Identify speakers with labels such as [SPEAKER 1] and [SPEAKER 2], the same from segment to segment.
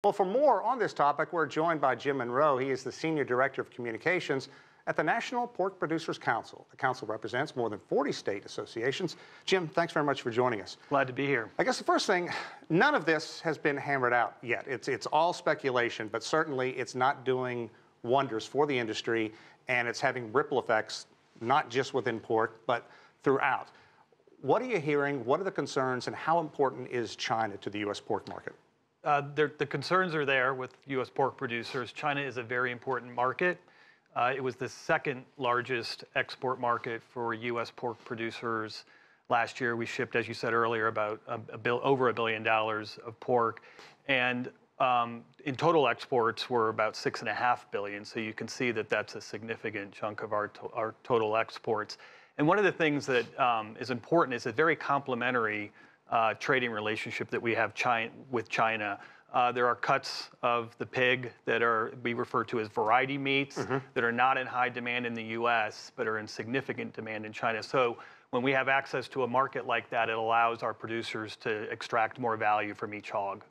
[SPEAKER 1] Well, for more on this topic, we're joined by Jim Monroe. He is the Senior Director of Communications at the National Pork Producers Council. The council represents more than 40 state associations. Jim, thanks very much for joining us.
[SPEAKER 2] Glad to be here.
[SPEAKER 1] I guess the first thing, none of this has been hammered out yet. It's all speculation, but certainly it's not doing wonders for the industry, and it's having ripple effects, not just within pork, but throughout. What are you hearing? What are the concerns, and how important is China to the U.S. pork market?
[SPEAKER 2] The concerns are there with U.S. pork producers. China is a very important market. It was the second largest export market for U.S. pork producers. Last year, we shipped, as you said earlier, about over $1 billion of pork. And in total exports were about $6.5 billion. So you can see that that's a significant chunk of our total exports. And one of the things that is important is a very complementary trading relationship that we have with China. There are cuts of the pig that we refer to as variety meats that are not in high demand in the U.S., but are in significant demand in China. So when we have access to a market like that, it allows our producers to extract more value from each hog.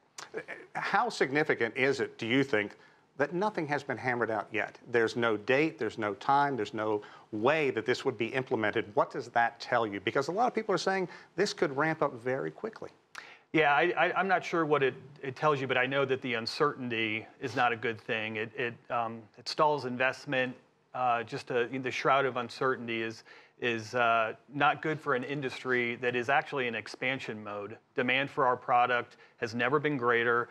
[SPEAKER 1] How significant is it, do you think, that nothing has been hammered out yet? There's no date, there's no time, there's no way that this would be implemented. What does that tell you? Because a lot of people are saying this could ramp up very quickly.
[SPEAKER 2] Yeah, I'm not sure what it tells you, but I know that the uncertainty is not a good thing. It stalls investment. The shroud of uncertainty is not good for an industry that is actually in expansion mode. Demand for our product has never been greater.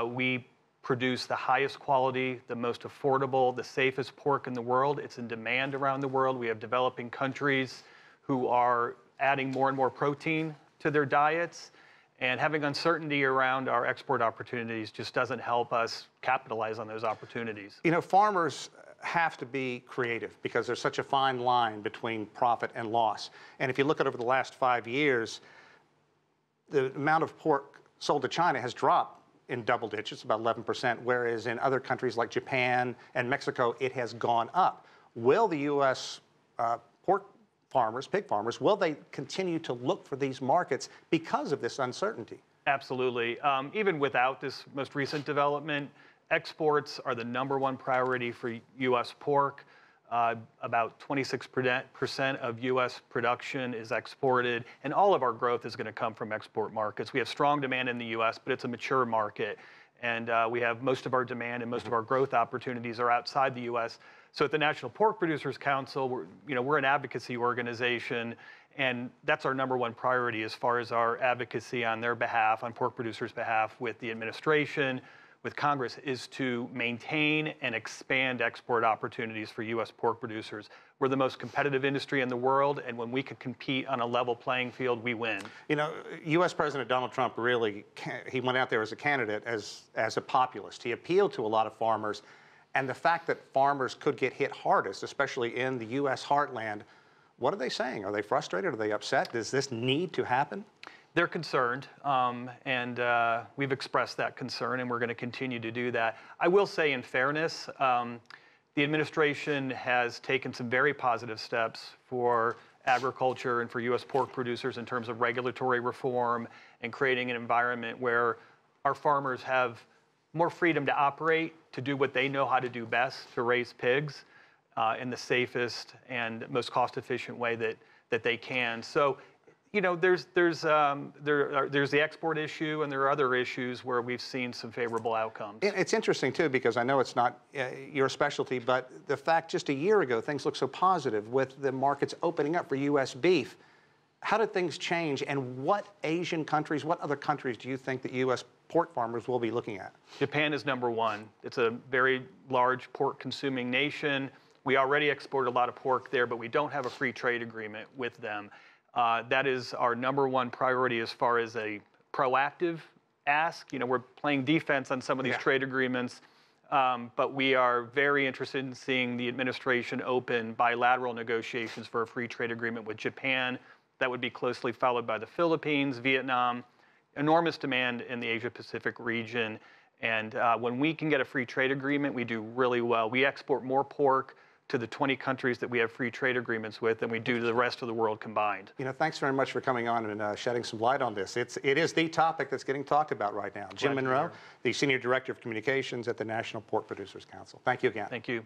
[SPEAKER 2] We produce the highest quality, the most affordable, the safest pork in the world. It's in demand around the world. We have developing countries who are adding more and more protein to their diets. And having uncertainty around our export opportunities just doesn't help us capitalize on those opportunities.
[SPEAKER 1] You know, farmers have to be creative because there's such a fine line between profit and loss. And if you look at over the last 5 years, the amount of pork sold to China has dropped in double digits, about 11%, whereas in other countries like Japan and Mexico, it has gone up. Will the U.S. Pork farmers, pig farmers, will they continue to look for these markets because of this uncertainty?
[SPEAKER 2] Absolutely. Even without this most recent development, exports are the #1 priority for U.S. pork. About 26% of U.S. production is exported, and all of our growth is going to come from export markets. We have strong demand in the U.S., but it's a mature market, and we have most of our demand and most of our growth opportunities are outside the U.S. So at the National Pork Producers Council, we're an advocacy organization, and that's our #1 priority as far as our advocacy on their behalf, on pork producers' behalf, with the administration, with Congress, is to maintain and expand export opportunities for U.S. pork producers. We're the most competitive industry in the world, and when we can compete on a level playing field, we win.
[SPEAKER 1] You know, U.S. President Donald Trump he went out there as a candidate, as a populist. He appealed to a lot of farmers, and the fact that farmers could get hit hardest, especially in the U.S. heartland, what are they saying? Are they frustrated? Are they upset? Does this need to happen?
[SPEAKER 2] They're concerned, and we've expressed that concern, and we're going to continue to do that. I will say, in fairness, the administration has taken some very positive steps for agriculture and for U.S. pork producers in terms of regulatory reform and creating an environment where our farmers have more freedom to operate, to do what they know how to do best, to raise pigs in the safest and most cost-efficient way that they can. So, you know, there's the export issue, and there are other issues where we've seen some favorable outcomes.
[SPEAKER 1] It's interesting, too, because I know it's not your specialty, but the fact just a year ago things looked so positive with the markets opening up for U.S. beef. How did things change, and what Asian countries, what other countries do you think that U.S. pork farmers will be looking at?
[SPEAKER 2] Japan is #1. It's a very large pork-consuming nation. We already export a lot of pork there, but we don't have a free trade agreement with them. That is our #1 priority as far as a proactive ask. You know, we're playing defense on some of these trade agreements, but we are very interested in seeing the administration open bilateral negotiations for a free trade agreement with Japan. That would be closely followed by the Philippines, Vietnam. Enormous demand in the Asia-Pacific region. And when we can get a free trade agreement, we do really well. We export more pork to the 20 countries that we have free trade agreements with than we do to the rest of the world combined.
[SPEAKER 1] You know, thanks very much for coming on and shedding some light on this. It is the topic that's getting talked about right now. Jim Monroe, the Senior Director of Communications at the National Pork Producers Council. Thank you again.
[SPEAKER 2] Thank you.